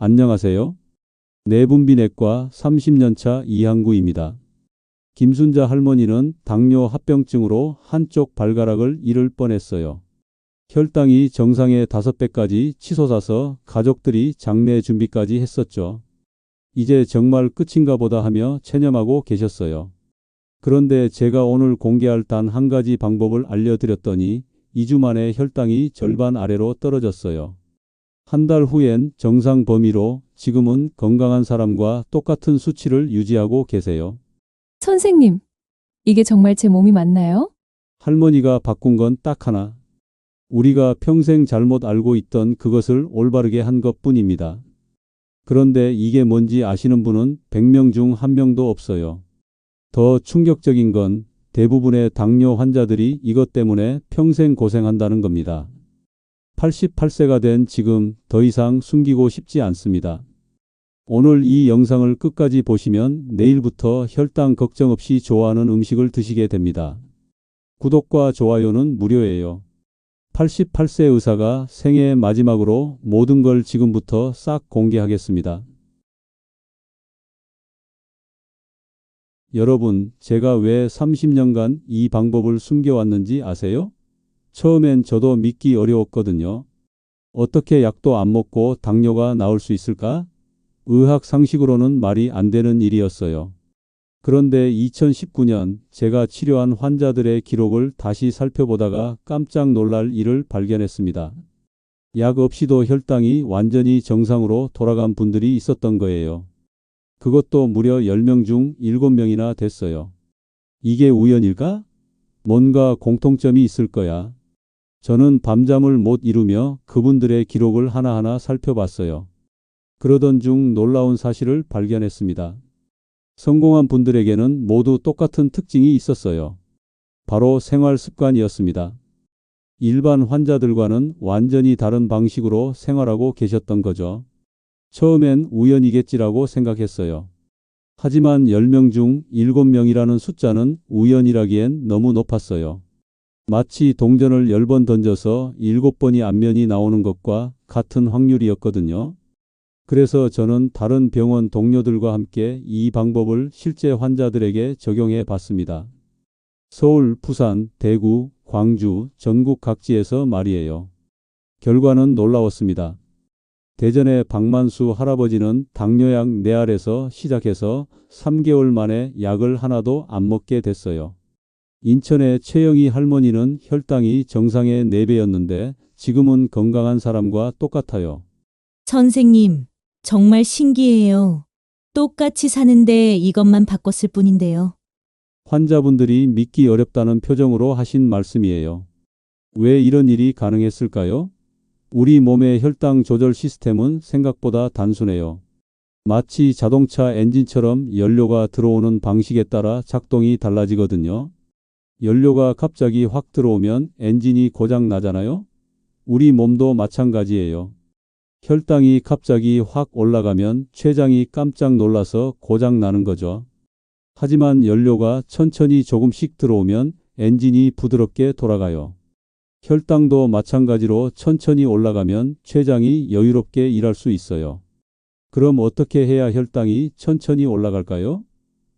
안녕하세요. 내분비내과 30년차 이항구입니다. 김순자 할머니는 당뇨 합병증으로 한쪽 발가락을 잃을 뻔했어요. 혈당이 정상의 5배까지 치솟아서 가족들이 장례 준비까지 했었죠. 이제 정말 끝인가 보다 하며 체념하고 계셨어요. 그런데 제가 오늘 공개할 단 한 가지 방법을 알려드렸더니 2주 만에 혈당이 절반 아래로 떨어졌어요. 한 달 후엔 정상 범위로 지금은 건강한 사람과 똑같은 수치를 유지하고 계세요. 선생님, 이게 정말 제 몸이 맞나요? 할머니가 바꾼 건 딱 하나. 우리가 평생 잘못 알고 있던 그것을 올바르게 한 것뿐입니다. 그런데 이게 뭔지 아시는 분은 100명 중 1명도 없어요. 더 충격적인 건 대부분의 당뇨 환자들이 이것 때문에 평생 고생한다는 겁니다. 88세가 된 지금 더 이상 숨기고 싶지 않습니다. 오늘 이 영상을 끝까지 보시면 내일부터 혈당 걱정 없이 좋아하는 음식을 드시게 됩니다. 구독과 좋아요는 무료예요. 88세 의사가 생애 마지막으로 모든 걸 지금부터 싹 공개하겠습니다. 여러분, 제가 왜 30년간 이 방법을 숨겨왔는지 아세요? 처음엔 저도 믿기 어려웠거든요. 어떻게 약도 안 먹고 당뇨가 나올 수 있을까? 의학 상식으로는 말이 안 되는 일이었어요. 그런데 2019년 제가 치료한 환자들의 기록을 다시 살펴보다가 깜짝 놀랄 일을 발견했습니다. 약 없이도 혈당이 완전히 정상으로 돌아간 분들이 있었던 거예요. 그것도 무려 10명 중 7명이나 됐어요. 이게 우연일까? 뭔가 공통점이 있을 거야. 저는 밤잠을 못 이루며 그분들의 기록을 하나하나 살펴봤어요. 그러던 중 놀라운 사실을 발견했습니다. 성공한 분들에게는 모두 똑같은 특징이 있었어요. 바로 생활 습관이었습니다. 일반 환자들과는 완전히 다른 방식으로 생활하고 계셨던 거죠. 처음엔 우연이겠지라고 생각했어요. 하지만 10명 중 7명이라는 숫자는 우연이라기엔 너무 높았어요. 마치 동전을 10번 던져서 7번이 앞면이 나오는 것과 같은 확률이었거든요. 그래서 저는 다른 병원 동료들과 함께 이 방법을 실제 환자들에게 적용해 봤습니다. 서울, 부산, 대구, 광주, 전국 각지에서 말이에요. 결과는 놀라웠습니다. 대전의 박만수 할아버지는 당뇨약 4알에서 시작해서 3개월 만에 약을 하나도 안 먹게 됐어요. 인천의 최영희 할머니는 혈당이 정상의 4배였는데 지금은 건강한 사람과 똑같아요. 선생님, 정말 신기해요. 똑같이 사는데 이것만 바꿨을 뿐인데요. 환자분들이 믿기 어렵다는 표정으로 하신 말씀이에요. 왜 이런 일이 가능했을까요? 우리 몸의 혈당 조절 시스템은 생각보다 단순해요. 마치 자동차 엔진처럼 연료가 들어오는 방식에 따라 작동이 달라지거든요. 연료가 갑자기 확 들어오면 엔진이 고장 나잖아요. 우리 몸도 마찬가지예요. 혈당이 갑자기 확 올라가면 췌장이 깜짝 놀라서 고장 나는 거죠. 하지만 연료가 천천히 조금씩 들어오면 엔진이 부드럽게 돌아가요. 혈당도 마찬가지로 천천히 올라가면 췌장이 여유롭게 일할 수 있어요. 그럼 어떻게 해야 혈당이 천천히 올라갈까요?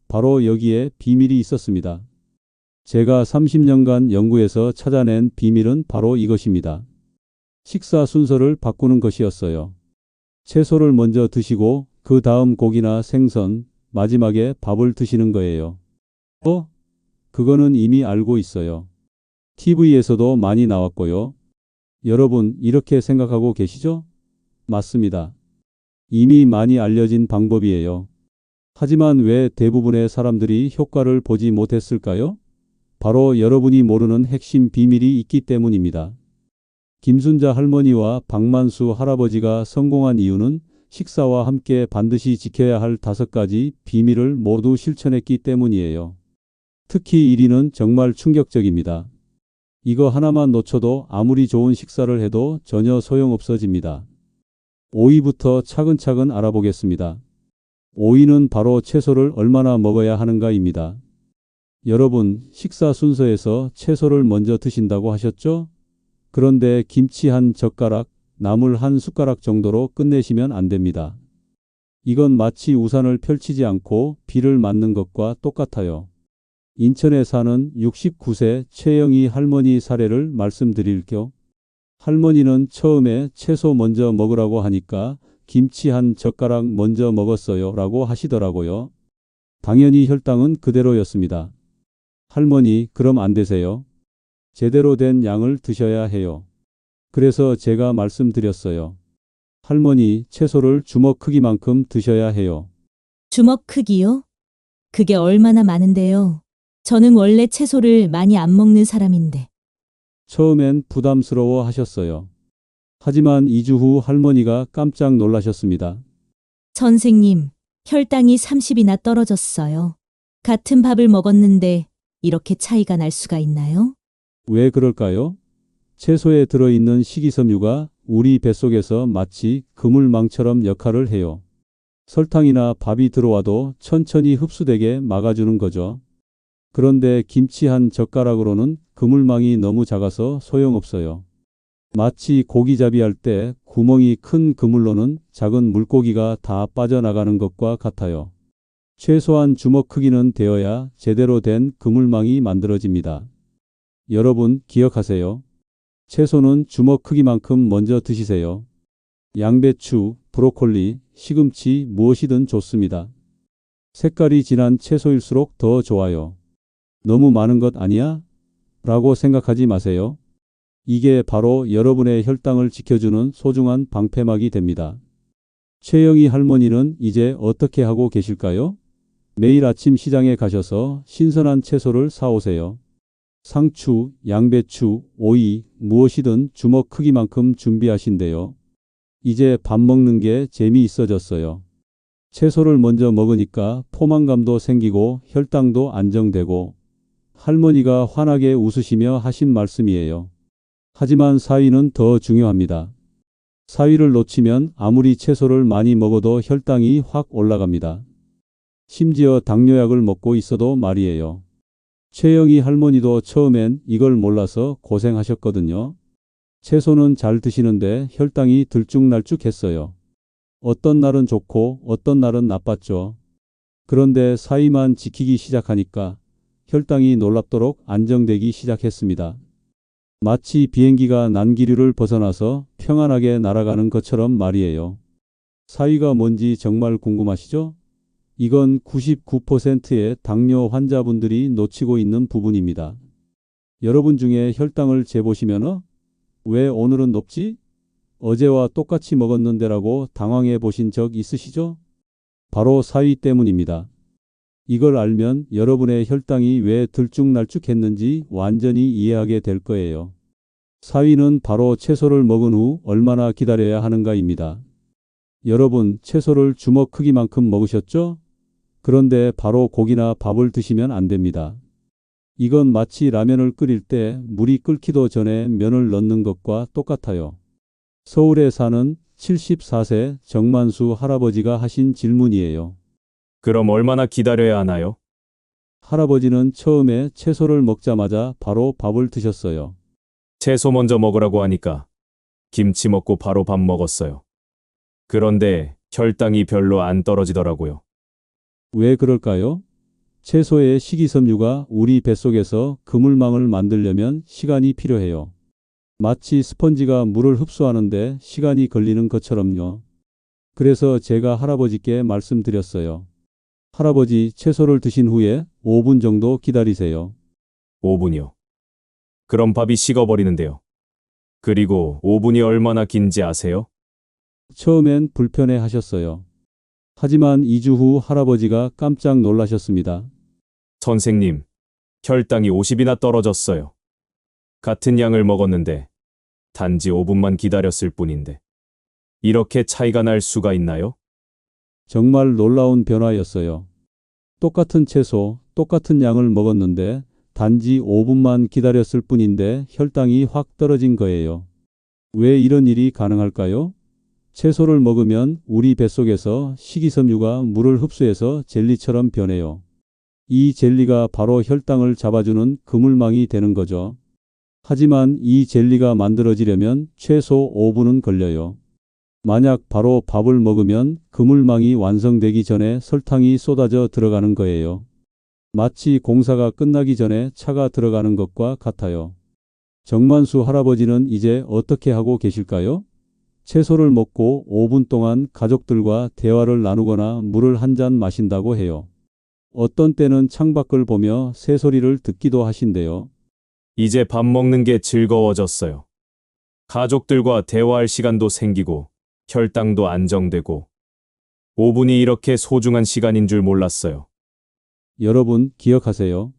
바로 여기에 비밀이 있었습니다. 제가 30년간 연구해서 찾아낸 비밀은 바로 이것입니다. 식사 순서를 바꾸는 것이었어요. 채소를 먼저 드시고 그 다음 고기나 생선, 마지막에 밥을 드시는 거예요. 그거는 이미 알고 있어요. TV에서도 많이 나왔고요. 여러분 이렇게 생각하고 계시죠? 맞습니다. 이미 많이 알려진 방법이에요. 하지만 왜 대부분의 사람들이 효과를 보지 못했을까요? 바로 여러분이 모르는 핵심 비밀이 있기 때문입니다. 김순자 할머니와 박만수 할아버지가 성공한 이유는 식사와 함께 반드시 지켜야 할 5가지 비밀을 모두 실천했기 때문이에요. 특히 1위는 정말 충격적입니다. 이거 하나만 놓쳐도 아무리 좋은 식사를 해도 전혀 소용없어집니다. 5위부터 차근차근 알아보겠습니다. 5위는 바로 채소를 얼마나 먹어야 하는가입니다. 여러분, 식사 순서에서 채소를 먼저 드신다고 하셨죠? 그런데 김치 한 젓가락, 나물 한 숟가락 정도로 끝내시면 안 됩니다. 이건 마치 우산을 펼치지 않고 비를 맞는 것과 똑같아요. 인천에 사는 69세 최영희 할머니 사례를 말씀드릴게요. 할머니는 처음에 채소 먼저 먹으라고 하니까 김치 한 젓가락 먼저 먹었어요 라고 하시더라고요. 당연히 혈당은 그대로였습니다. 할머니, 그럼 안 되세요? 제대로 된 양을 드셔야 해요. 그래서 제가 말씀드렸어요. 할머니, 채소를 주먹 크기만큼 드셔야 해요. 주먹 크기요? 그게 얼마나 많은데요. 저는 원래 채소를 많이 안 먹는 사람인데. 처음엔 부담스러워 하셨어요. 하지만 2주 후 할머니가 깜짝 놀라셨습니다. 선생님, 혈당이 30이나 떨어졌어요. 같은 밥을 먹었는데 이렇게 차이가 날 수가 있나요? 왜 그럴까요? 채소에 들어있는 식이섬유가 우리 뱃속에서 마치 그물망처럼 역할을 해요. 설탕이나 밥이 들어와도 천천히 흡수되게 막아주는 거죠. 그런데 김치 한 젓가락으로는 그물망이 너무 작아서 소용없어요. 마치 고기잡이 할 때 구멍이 큰 그물로는 작은 물고기가 다 빠져나가는 것과 같아요. 최소한 주먹 크기는 되어야 제대로 된 그물망이 만들어집니다. 여러분 기억하세요. 채소는 주먹 크기만큼 먼저 드시세요. 양배추, 브로콜리, 시금치 무엇이든 좋습니다. 색깔이 진한 채소일수록 더 좋아요. 너무 많은 것 아니야? 라고 생각하지 마세요. 이게 바로 여러분의 혈당을 지켜주는 소중한 방패막이 됩니다. 최영희 할머니는 이제 어떻게 하고 계실까요? 매일 아침 시장에 가셔서 신선한 채소를 사오세요. 상추, 양배추, 오이, 무엇이든 주먹 크기만큼 준비하신대요. 이제 밥 먹는 게 재미있어졌어요. 채소를 먼저 먹으니까 포만감도 생기고 혈당도 안정되고 할머니가 환하게 웃으시며 하신 말씀이에요. 하지만 사위는 더 중요합니다. 사위를 놓치면 아무리 채소를 많이 먹어도 혈당이 확 올라갑니다. 심지어 당뇨약을 먹고 있어도 말이에요. 최영희 할머니도 처음엔 이걸 몰라서 고생하셨거든요. 채소는 잘 드시는데 혈당이 들쭉날쭉했어요. 어떤 날은 좋고 어떤 날은 나빴죠. 그런데 사이만 지키기 시작하니까 혈당이 놀랍도록 안정되기 시작했습니다. 마치 비행기가 난기류를 벗어나서 평안하게 날아가는 것처럼 말이에요. 사위가 뭔지 정말 궁금하시죠? 이건 99%의 당뇨 환자분들이 놓치고 있는 부분입니다. 여러분 중에 혈당을 재보시면 왜 오늘은 높지? 어제와 똑같이 먹었는데라고 당황해 보신 적 있으시죠? 바로 사위 때문입니다. 이걸 알면 여러분의 혈당이 왜 들쭉날쭉했는지 완전히 이해하게 될 거예요. 사위는 바로 채소를 먹은 후 얼마나 기다려야 하는가입니다. 여러분, 채소를 주먹 크기만큼 먹으셨죠? 그런데 바로 고기나 밥을 드시면 안 됩니다. 이건 마치 라면을 끓일 때 물이 끓기도 전에 면을 넣는 것과 똑같아요. 서울에 사는 74세 정만수 할아버지가 하신 질문이에요. 그럼 얼마나 기다려야 하나요? 할아버지는 처음에 채소를 먹자마자 바로 밥을 드셨어요. 채소 먼저 먹으라고 하니까 김치 먹고 바로 밥 먹었어요. 그런데 혈당이 별로 안 떨어지더라고요. 왜 그럴까요? 채소의 식이섬유가 우리 뱃속에서 그물망을 만들려면 시간이 필요해요. 마치 스펀지가 물을 흡수하는데 시간이 걸리는 것처럼요. 그래서 제가 할아버지께 말씀드렸어요. 할아버지, 채소를 드신 후에 5분 정도 기다리세요. 5분이요. 그럼 밥이 식어버리는데요. 그리고 5분이 얼마나 긴지 아세요? 처음엔 불편해 하셨어요. 하지만 2주 후 할아버지가 깜짝 놀라셨습니다. 선생님, 혈당이 50이나 떨어졌어요. 같은 양을 먹었는데 단지 5분만 기다렸을 뿐인데 이렇게 차이가 날 수가 있나요? 정말 놀라운 변화였어요. 똑같은 채소, 똑같은 양을 먹었는데 단지 5분만 기다렸을 뿐인데 혈당이 확 떨어진 거예요. 왜 이런 일이 가능할까요? 채소를 먹으면 우리 뱃속에서 식이섬유가 물을 흡수해서 젤리처럼 변해요. 이 젤리가 바로 혈당을 잡아주는 그물망이 되는 거죠. 하지만 이 젤리가 만들어지려면 최소 5분은 걸려요. 만약 바로 밥을 먹으면 그물망이 완성되기 전에 설탕이 쏟아져 들어가는 거예요. 마치 공사가 끝나기 전에 차가 들어가는 것과 같아요. 정만수 할아버지는 이제 어떻게 하고 계실까요? 채소를 먹고 5분 동안 가족들과 대화를 나누거나 물을 한 잔 마신다고 해요. 어떤 때는 창밖을 보며 새소리를 듣기도 하신대요. 이제 밥 먹는 게 즐거워졌어요. 가족들과 대화할 시간도 생기고 혈당도 안정되고 5분이 이렇게 소중한 시간인 줄 몰랐어요. 여러분 기억하세요.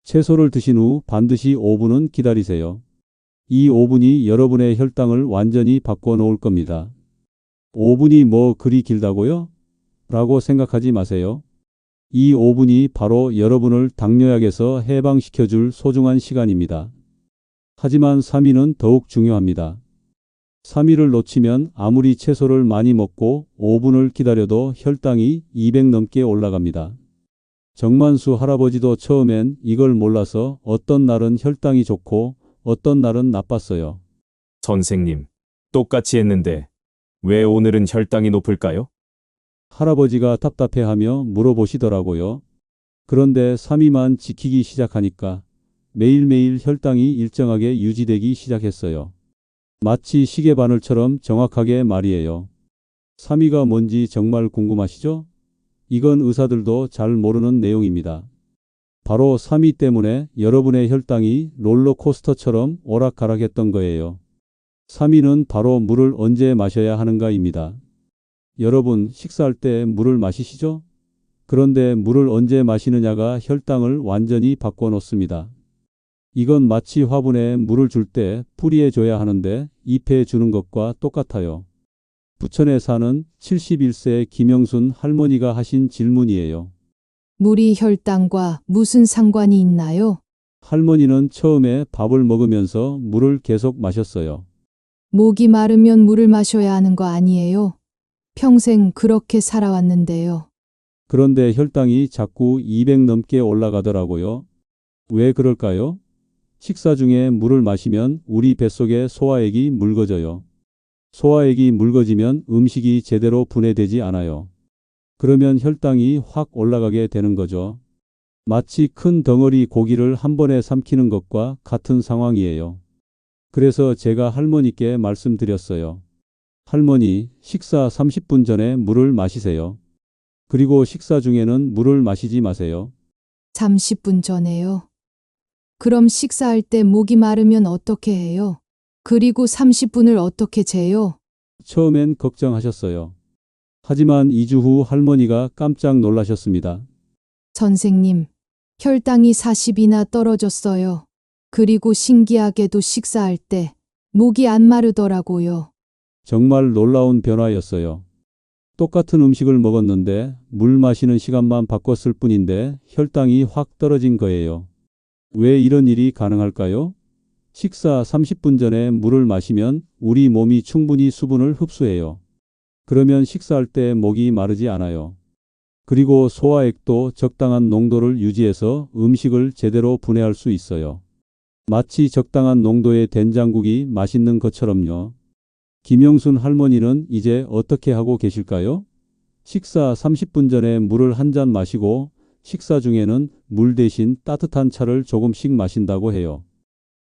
채소를 드신 후 반드시 5분은 기다리세요. 이 5분이 여러분의 혈당을 완전히 바꿔놓을 겁니다. 5분이 뭐 그리 길다고요? 라고 생각하지 마세요. 이 5분이 바로 여러분을 당뇨약에서 해방시켜줄 소중한 시간입니다. 하지만 3위는 더욱 중요합니다. 3위를 놓치면 아무리 채소를 많이 먹고 5분을 기다려도 혈당이 200 넘게 올라갑니다. 정만수 할아버지도 처음엔 이걸 몰라서 어떤 날은 혈당이 좋고 어떤 날은 나빴어요. 선생님, 똑같이 했는데 왜 오늘은 혈당이 높을까요? 할아버지가 답답해하며 물어보시더라고요. 그런데 3위만 지키기 시작하니까 매일매일 혈당이 일정하게 유지되기 시작했어요. 마치 시계 바늘처럼 정확하게 말이에요. 3위가 뭔지 정말 궁금하시죠? 이건 의사들도 잘 모르는 내용입니다. 바로 3위 때문에 여러분의 혈당이 롤러코스터처럼 오락가락했던 거예요. 3위는 바로 물을 언제 마셔야 하는가입니다. 여러분 식사할 때 물을 마시시죠? 그런데 물을 언제 마시느냐가 혈당을 완전히 바꿔놓습니다. 이건 마치 화분에 물을 줄 때 뿌리에 줘야 하는데 잎에 주는 것과 똑같아요. 부천에 사는 71세 김영순 할머니가 하신 질문이에요. 물이 혈당과 무슨 상관이 있나요? 할머니는 처음에 밥을 먹으면서 물을 계속 마셨어요. 목이 마르면 물을 마셔야 하는 거 아니에요? 평생 그렇게 살아왔는데요. 그런데 혈당이 자꾸 200 넘게 올라가더라고요. 왜 그럴까요? 식사 중에 물을 마시면 우리 뱃속에 소화액이 묽어져요. 소화액이 묽어지면 음식이 제대로 분해되지 않아요. 그러면 혈당이 확 올라가게 되는 거죠. 마치 큰 덩어리 고기를 한 번에 삼키는 것과 같은 상황이에요. 그래서 제가 할머니께 말씀드렸어요. 할머니, 식사 30분 전에 물을 마시세요. 그리고 식사 중에는 물을 마시지 마세요. 30분 전에요. 그럼 식사할 때 목이 마르면 어떻게 해요? 그리고 30분을 어떻게 재요? 처음엔 걱정하셨어요. 하지만 2주 후 할머니가 깜짝 놀라셨습니다. 선생님, 혈당이 40이나 떨어졌어요. 그리고 신기하게도 식사할 때 목이 안 마르더라고요. 정말 놀라운 변화였어요. 똑같은 음식을 먹었는데 물 마시는 시간만 바꿨을 뿐인데 혈당이 확 떨어진 거예요. 왜 이런 일이 가능할까요? 식사 30분 전에 물을 마시면 우리 몸이 충분히 수분을 흡수해요. 그러면 식사할 때 목이 마르지 않아요. 그리고 소화액도 적당한 농도를 유지해서 음식을 제대로 분해할 수 있어요. 마치 적당한 농도의 된장국이 맛있는 것처럼요. 김영순 할머니는 이제 어떻게 하고 계실까요? 식사 30분 전에 물을 한 잔 마시고 식사 중에는 물 대신 따뜻한 차를 조금씩 마신다고 해요.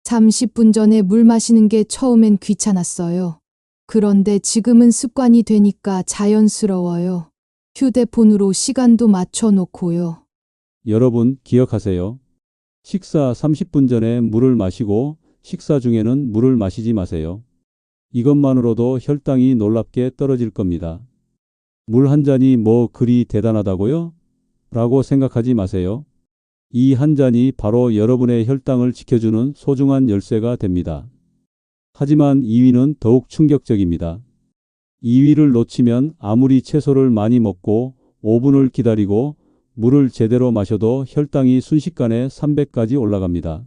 30분 전에 물 마시는 게 처음엔 귀찮았어요. 그런데 지금은 습관이 되니까 자연스러워요. 휴대폰으로 시간도 맞춰 놓고요. 여러분 기억하세요. 식사 30분 전에 물을 마시고 식사 중에는 물을 마시지 마세요. 이것만으로도 혈당이 놀랍게 떨어질 겁니다. 물 한 잔이 뭐 그리 대단하다고요? 라고 생각하지 마세요. 이 한 잔이 바로 여러분의 혈당을 지켜주는 소중한 열쇠가 됩니다. 하지만 2위는 더욱 충격적입니다. 2위를 놓치면 아무리 채소를 많이 먹고 5분을 기다리고 물을 제대로 마셔도 혈당이 순식간에 300까지 올라갑니다.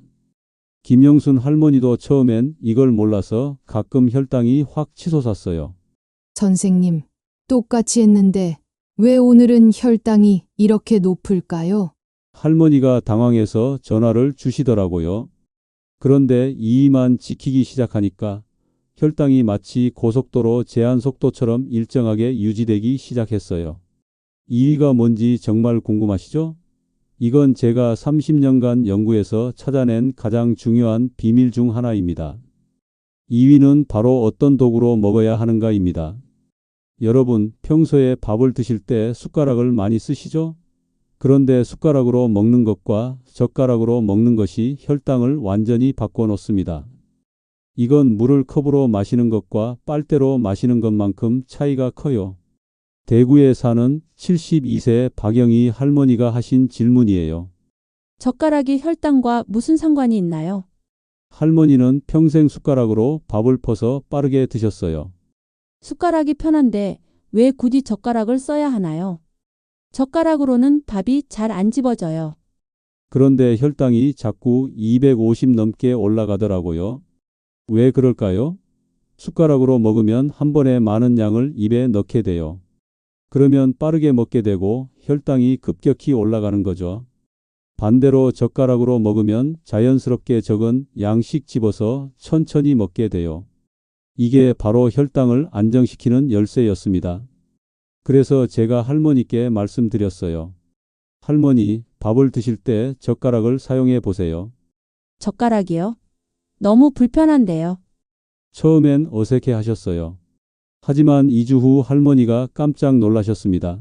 김영순 할머니도 처음엔 이걸 몰라서 가끔 혈당이 확 치솟았어요. 선생님, 똑같이 했는데 왜 오늘은 혈당이 이렇게 높을까요? 할머니가 당황해서 전화를 주시더라고요. 그런데 이만 지키기 시작하니까 혈당이 마치 고속도로 제한 속도처럼 일정하게 유지되기 시작했어요. 이유가 뭔지 정말 궁금하시죠? 이건 제가 30년간 연구해서 찾아낸 가장 중요한 비밀 중 하나입니다. 2위는 바로 어떤 도구로 먹어야 하는가입니다. 여러분, 평소에 밥을 드실 때 숟가락을 많이 쓰시죠? 그런데 숟가락으로 먹는 것과 젓가락으로 먹는 것이 혈당을 완전히 바꿔놓습니다. 이건 물을 컵으로 마시는 것과 빨대로 마시는 것만큼 차이가 커요. 대구에 사는 72세 박영희 할머니가 하신 질문이에요. 젓가락이 혈당과 무슨 상관이 있나요? 할머니는 평생 숟가락으로 밥을 퍼서 빠르게 드셨어요. 숟가락이 편한데 왜 굳이 젓가락을 써야 하나요? 젓가락으로는 밥이 잘 안 집어져요. 그런데 혈당이 자꾸 250 넘게 올라가더라고요. 왜 그럴까요? 숟가락으로 먹으면 한 번에 많은 양을 입에 넣게 돼요. 그러면 빠르게 먹게 되고 혈당이 급격히 올라가는 거죠. 반대로 젓가락으로 먹으면 자연스럽게 적은 양씩 집어서 천천히 먹게 돼요. 이게 바로 혈당을 안정시키는 열쇠였습니다. 그래서 제가 할머니께 말씀드렸어요. 할머니, 밥을 드실 때 젓가락을 사용해 보세요. 젓가락이요? 너무 불편한데요. 처음엔 어색해 하셨어요. 하지만 2주 후 할머니가 깜짝 놀라셨습니다.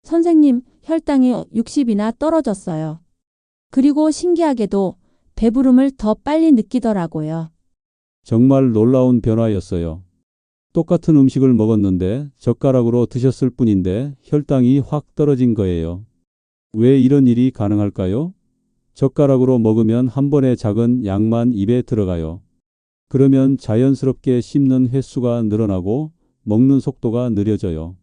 선생님, 혈당이 60이나 떨어졌어요. 그리고 신기하게도 배부름을 더 빨리 느끼더라고요. 정말 놀라운 변화였어요. 똑같은 음식을 먹었는데 젓가락으로 드셨을 뿐인데 혈당이 확 떨어진 거예요. 왜 이런 일이 가능할까요? 젓가락으로 먹으면 한 번에 작은 양만 입에 들어가요. 그러면 자연스럽게 씹는 횟수가 늘어나고 먹는 속도가 느려져요.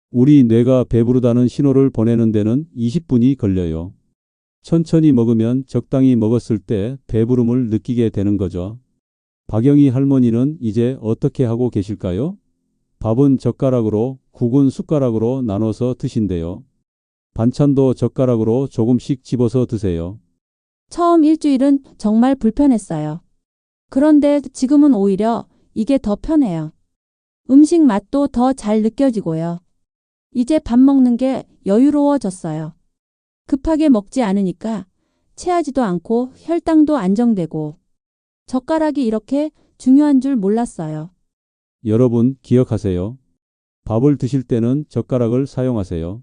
우리 뇌가 배부르다는 신호를 보내는 데는 20분이 걸려요. 천천히 먹으면 적당히 먹었을 때 배부름을 느끼게 되는 거죠. 박영희 할머니는 이제 어떻게 하고 계실까요? 밥은 젓가락으로, 국은 숟가락으로 나눠서 드신대요. 반찬도 젓가락으로 조금씩 집어서 드세요. 처음 일주일은 정말 불편했어요. 그런데 지금은 오히려 이게 더 편해요. 음식 맛도 더 잘 느껴지고요. 이제 밥 먹는 게 여유로워졌어요. 급하게 먹지 않으니까 체하지도 않고 혈당도 안정되고 젓가락이 이렇게 중요한 줄 몰랐어요. 여러분 기억하세요. 밥을 드실 때는 젓가락을 사용하세요.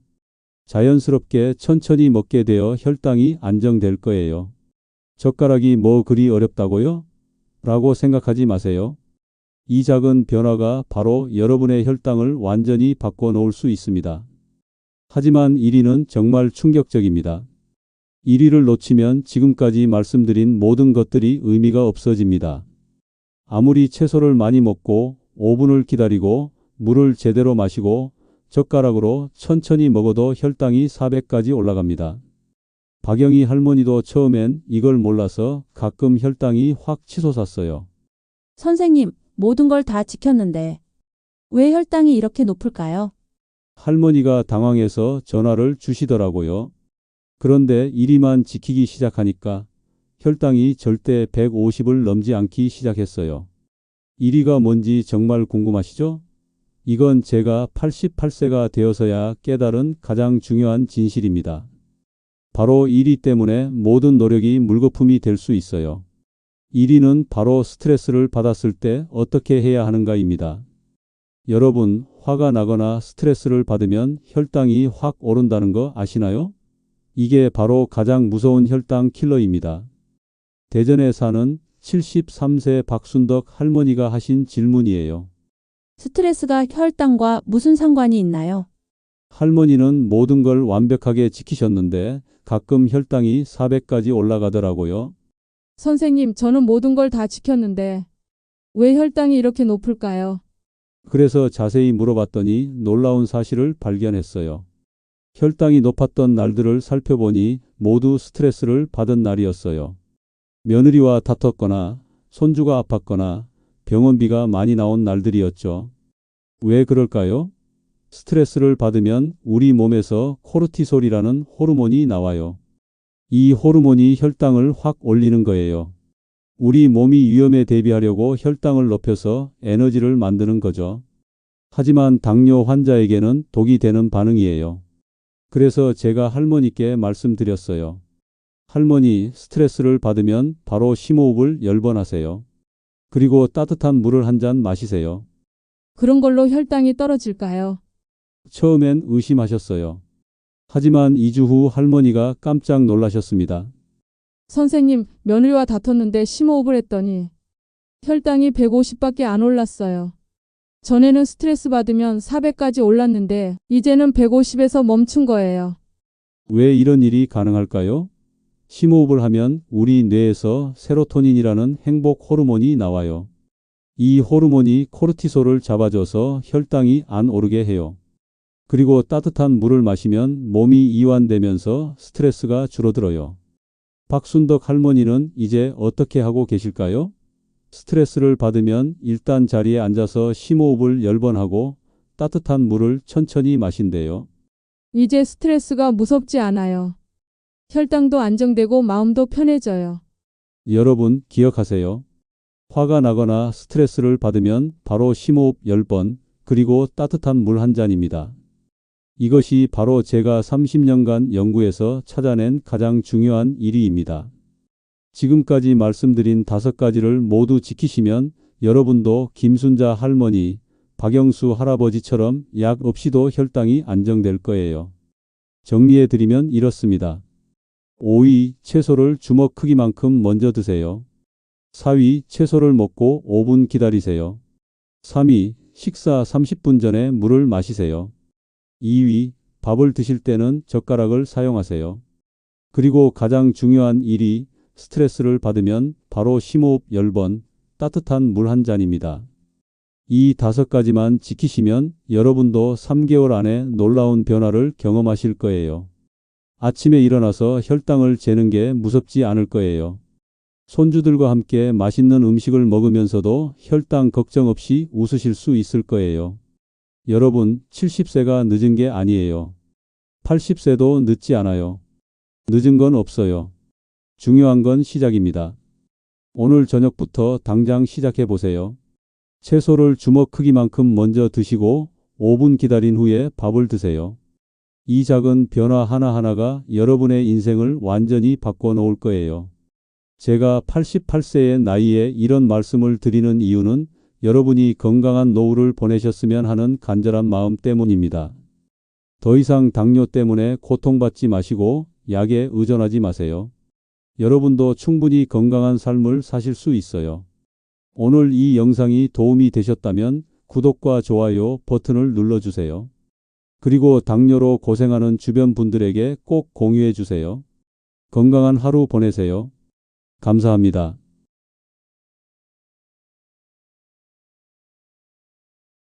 자연스럽게 천천히 먹게 되어 혈당이 안정될 거예요. 젓가락이 뭐 그리 어렵다고요? 라고 생각하지 마세요. 이 작은 변화가 바로 여러분의 혈당을 완전히 바꿔놓을 수 있습니다. 하지만 1위는 정말 충격적입니다. 1위를 놓치면 지금까지 말씀드린 모든 것들이 의미가 없어집니다. 아무리 채소를 많이 먹고 5분을 기다리고 물을 제대로 마시고 젓가락으로 천천히 먹어도 혈당이 400까지 올라갑니다. 박영희 할머니도 처음엔 이걸 몰라서 가끔 혈당이 확 치솟았어요. 선생님, 모든 걸 다 지켰는데 왜 혈당이 이렇게 높을까요? 할머니가 당황해서 전화를 주시더라고요. 그런데 1위만 지키기 시작하니까 혈당이 절대 150을 넘지 않기 시작했어요. 1위가 뭔지 정말 궁금하시죠? 이건 제가 88세가 되어서야 깨달은 가장 중요한 진실입니다. 바로 1위 때문에 모든 노력이 물거품이 될 수 있어요. 1위는 바로 스트레스를 받았을 때 어떻게 해야 하는가입니다. 여러분, 화가 나거나 스트레스를 받으면 혈당이 확 오른다는 거 아시나요? 이게 바로 가장 무서운 혈당 킬러입니다. 대전에 사는 73세 박순덕 할머니가 하신 질문이에요. 스트레스가 혈당과 무슨 상관이 있나요? 할머니는 모든 걸 완벽하게 지키셨는데 가끔 혈당이 400까지 올라가더라고요. 선생님, 저는 모든 걸 다 지켰는데 왜 혈당이 이렇게 높을까요? 그래서 자세히 물어봤더니 놀라운 사실을 발견했어요. 혈당이 높았던 날들을 살펴보니 모두 스트레스를 받은 날이었어요. 며느리와 다퉜거나 손주가 아팠거나 병원비가 많이 나온 날들이었죠. 왜 그럴까요? 스트레스를 받으면 우리 몸에서 코르티솔이라는 호르몬이 나와요. 이 호르몬이 혈당을 확 올리는 거예요. 우리 몸이 위험에 대비하려고 혈당을 높여서 에너지를 만드는 거죠. 하지만 당뇨 환자에게는 독이 되는 반응이에요. 그래서 제가 할머니께 말씀드렸어요. 할머니, 스트레스를 받으면 바로 심호흡을 10번 하세요. 그리고 따뜻한 물을 한 잔 마시세요. 그런 걸로 혈당이 떨어질까요? 처음엔 의심하셨어요. 하지만 2주 후 할머니가 깜짝 놀라셨습니다. 선생님, 며느리와 다퉜는데 심호흡을 했더니 혈당이 150밖에 안 올랐어요. 전에는 스트레스 받으면 400까지 올랐는데 이제는 150에서 멈춘 거예요. 왜 이런 일이 가능할까요? 심호흡을 하면 우리 뇌에서 세로토닌이라는 행복 호르몬이 나와요. 이 호르몬이 코르티솔을 잡아줘서 혈당이 안 오르게 해요. 그리고 따뜻한 물을 마시면 몸이 이완되면서 스트레스가 줄어들어요. 박순덕 할머니는 이제 어떻게 하고 계실까요? 스트레스를 받으면 일단 자리에 앉아서 심호흡을 10번 하고 따뜻한 물을 천천히 마신대요. 이제 스트레스가 무섭지 않아요. 혈당도 안정되고 마음도 편해져요. 여러분 기억하세요. 화가 나거나 스트레스를 받으면 바로 심호흡 10번 그리고 따뜻한 물 한 잔입니다. 이것이 바로 제가 30년간 연구해서 찾아낸 가장 중요한 일입니다. 지금까지 말씀드린 5가지를 모두 지키시면 여러분도 김순자 할머니, 박영수 할아버지처럼 약 없이도 혈당이 안정될 거예요. 정리해드리면 이렇습니다. 5위, 채소를 주먹 크기만큼 먼저 드세요. 4위, 채소를 먹고 5분 기다리세요. 3위, 식사 30분 전에 물을 마시세요. 2위, 밥을 드실 때는 젓가락을 사용하세요. 그리고 가장 중요한 1위, 스트레스를 받으면 바로 심호흡 10번, 따뜻한 물 한 잔입니다. 이 5가지만 지키시면 여러분도 3개월 안에 놀라운 변화를 경험하실 거예요. 아침에 일어나서 혈당을 재는 게 무섭지 않을 거예요. 손주들과 함께 맛있는 음식을 먹으면서도 혈당 걱정 없이 웃으실 수 있을 거예요. 여러분, 70세가 늦은 게 아니에요. 80세도 늦지 않아요. 늦은 건 없어요. 중요한 건 시작입니다. 오늘 저녁부터 당장 시작해 보세요. 채소를 주먹 크기만큼 먼저 드시고 5분 기다린 후에 밥을 드세요. 이 작은 변화 하나하나가 여러분의 인생을 완전히 바꿔놓을 거예요. 제가 88세의 나이에 이런 말씀을 드리는 이유는 여러분이 건강한 노후를 보내셨으면 하는 간절한 마음 때문입니다. 더 이상 당뇨 때문에 고통받지 마시고 약에 의존하지 마세요. 여러분도 충분히 건강한 삶을 사실 수 있어요. 오늘 이 영상이 도움이 되셨다면 구독과 좋아요 버튼을 눌러주세요. 그리고 당뇨로 고생하는 주변 분들에게 꼭 공유해 주세요. 건강한 하루 보내세요. 감사합니다.